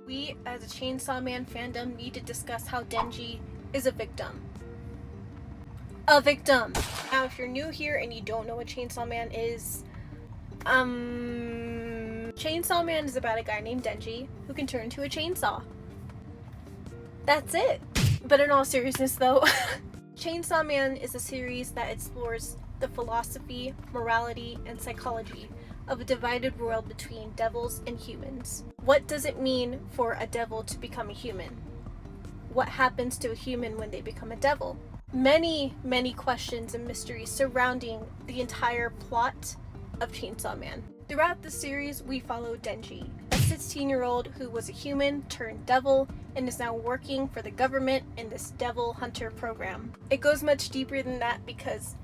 We, as a Chainsaw Man fandom, need to discuss how Denji is a victim. A victim! Now, if you're new here and you don't know what Chainsaw Man is, Chainsaw Man is about a guy named Denji who can turn into a chainsaw. That's it. But in all seriousness though, Chainsaw Man is a series that explores the philosophy, morality, and psychology of a divided world between devils and humans. What does it mean for a devil to become a human? What happens to a human when they become a devil? Many, many questions and mysteries surrounding the entire plot of Chainsaw Man. Throughout the series, we follow Denji, a 16-year-old who was a human turned devil and is now working for the government in this devil hunter program. It goes much deeper than that because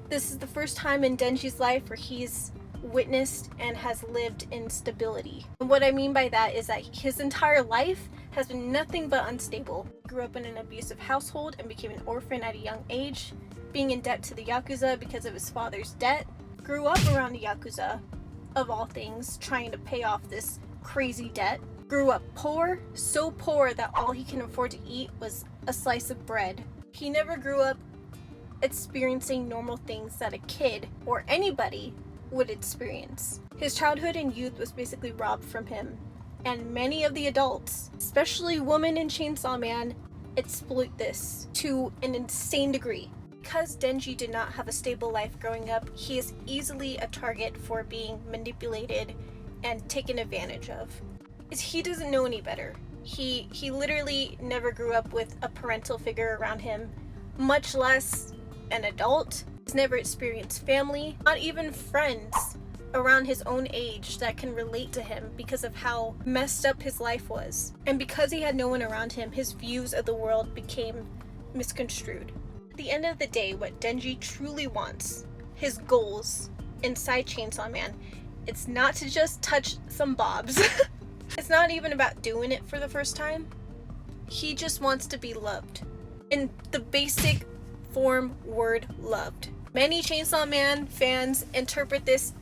this is the first time in Denji's life where he's witnessed and has lived in stability. And what I mean by that is that his entire life has been nothing but unstable. He grew up in an abusive household and became an orphan at a young age, being in debt to the Yakuza because of his father's debt. Grew up around the Yakuza, of all things, trying to pay off this crazy debt. Grew up poor, so poor that all he can afford to eat was a slice of bread. He never grew up experiencing normal things that a kid or anybody would experience. His childhood and youth was basically robbed from him, and many of the adults, especially women in Chainsaw Man, exploit this to an insane degree. Because Denji did not have a stable life growing up, he is easily a target for being manipulated and taken advantage of. He doesn't know any better. He literally never grew up with a parental figure around him, much less an adult. He's never experienced family, not even friends around his own age that can relate to him because of how messed up his life was. And because he had no one around him, his views of the world became misconstrued. At the end of the day, what Denji truly wants, his goals inside Chainsaw Man, it's not to just touch some bobs. It's not even about doing it for the first time. He just wants to be loved. In the basic form word loved. Many Chainsaw Man fans interpret this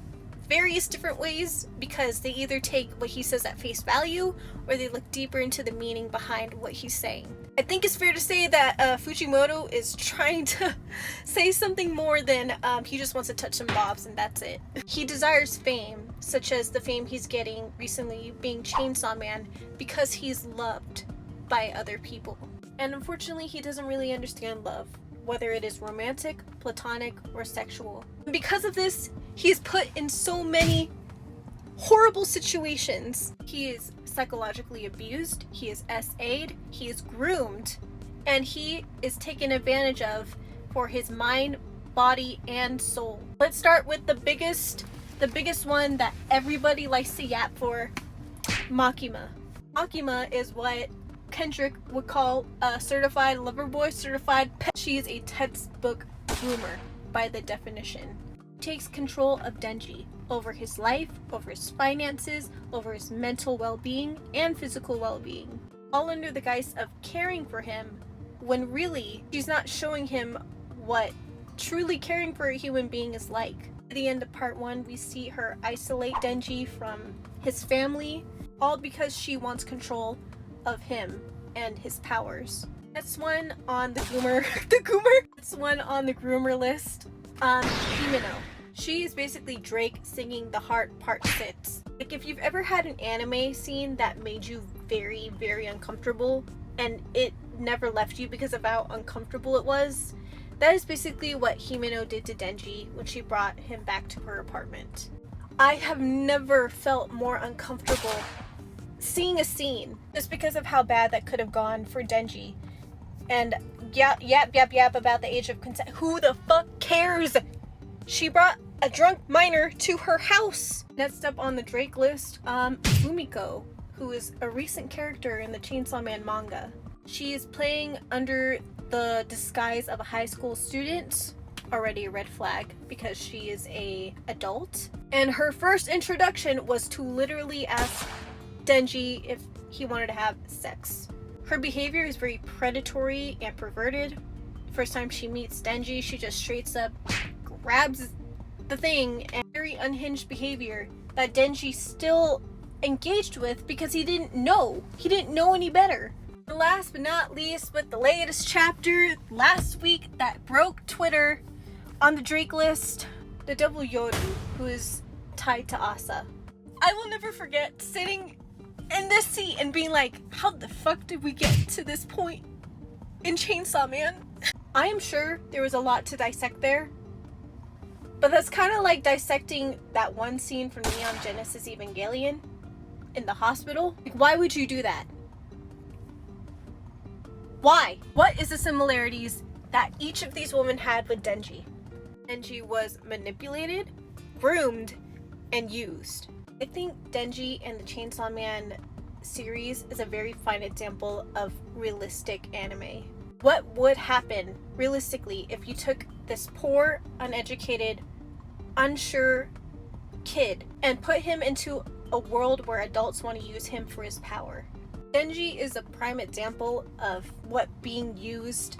various different ways because they either take what he says at face value or they look deeper into the meaning behind what he's saying. I think it's fair to say that Fujimoto is trying to say something more than he just wants to touch some bobs and that's it. He desires fame, such as the fame he's getting recently being Chainsaw Man, because he's loved by other people. And unfortunately, he doesn't really understand love, whether it is romantic, platonic, or sexual. And because of this, he's put in so many horrible situations. He is psychologically abused, he is SA'd, he is groomed, and he is taken advantage of for his mind, body, and soul. Let's start with the biggest one that everybody likes to yap for, Makima. Makima is what Kendrick would call a certified lover boy, certified pet. She is a textbook groomer by the definition. Takes control of Denji over his life, over his finances, over his mental well-being and physical well-being, all under the guise of caring for him, when really she's not showing him what truly caring for a human being is like. At the end of part 1, we see her isolate Denji from his family, all because she wants control of him and his powers. That's one on the groomer That's one on the groomer list. Himeno. She is basically Drake singing the heart part 6. Like, if you've ever had an anime scene that made you very, very uncomfortable and it never left you because of how uncomfortable it was, that is basically what Himeno did to Denji when she brought him back to her apartment. I have never felt more uncomfortable seeing a scene just because of how bad that could have gone for Denji. And yap about the age of consent. Who the fuck cares? She brought a drunk minor to her house. Next up on the Drake list, Fumiko, who is a recent character in the Chainsaw Man manga. She is playing under the disguise of a high school student, already a red flag because she is a adult. And her first introduction was to literally ask Denji if he wanted to have sex. Her behavior is very predatory and perverted. First time she meets Denji, she just straight up grabs the thing, and very unhinged behavior that Denji still engaged with because he didn't know. He didn't know any better. And last but not least, with the latest chapter last week that broke Twitter on the Drake list, the double Yoru, who is tied to Asa. I will never forget sitting in this seat and being like, how the fuck did we get to this point in Chainsaw Man? I am sure there was a lot to dissect there, but that's kind of like dissecting that one scene from Neon Genesis Evangelion in the hospital. Like, why would you do that? Why? What is the similarities that each of these women had with Denji? Denji was manipulated, groomed, and used. I think Denji and the Chainsaw Man series is a very fine example of realistic anime. What would happen realistically if you took this poor, uneducated, unsure kid and put him into a world where adults want to use him for his power? Denji is a prime example of what being used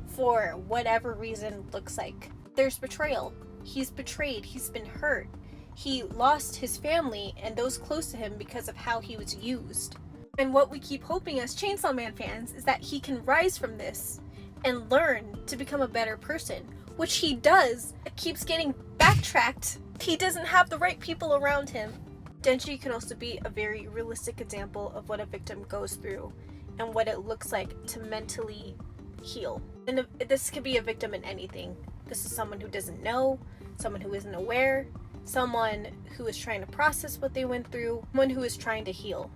for whatever reason looks like. There's betrayal. He's betrayed. He's been hurt. He lost his family and those close to him because of how he was used. And what we keep hoping as Chainsaw Man fans is that he can rise from this and learn to become a better person, which he does. It keeps getting backtracked. He doesn't have the right people around him. Denji can also be a very realistic example of what a victim goes through and what it looks like to mentally heal. And this could be a victim in anything. This is someone who doesn't know, someone who isn't aware, someone who is trying to process what they went through, someone who is trying to heal.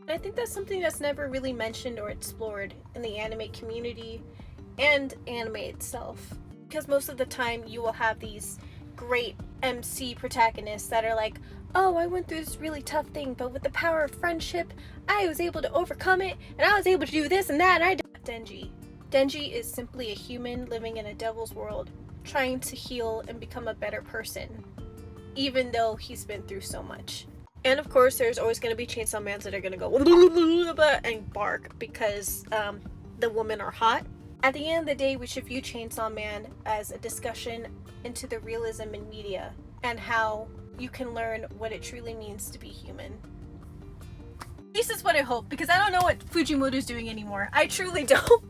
And I think that's something that's never really mentioned or explored in the anime community and anime itself. Because most of the time you will have these great MC protagonists that are like, oh, I went through this really tough thing, but with the power of friendship, I was able to overcome it, and I was able to do this and that, and I did. Denji is simply a human living in a devil's world, trying to heal and become a better person, even though he's been through so much. And of course, there's always going to be Chainsaw Mans that are going to go and bark because the women are hot. At the end of the day, we should view Chainsaw Man as a discussion into the realism in media and how you can learn what it truly means to be human. At least is what I hope, because I don't know what Fujimoto's doing anymore. I truly don't.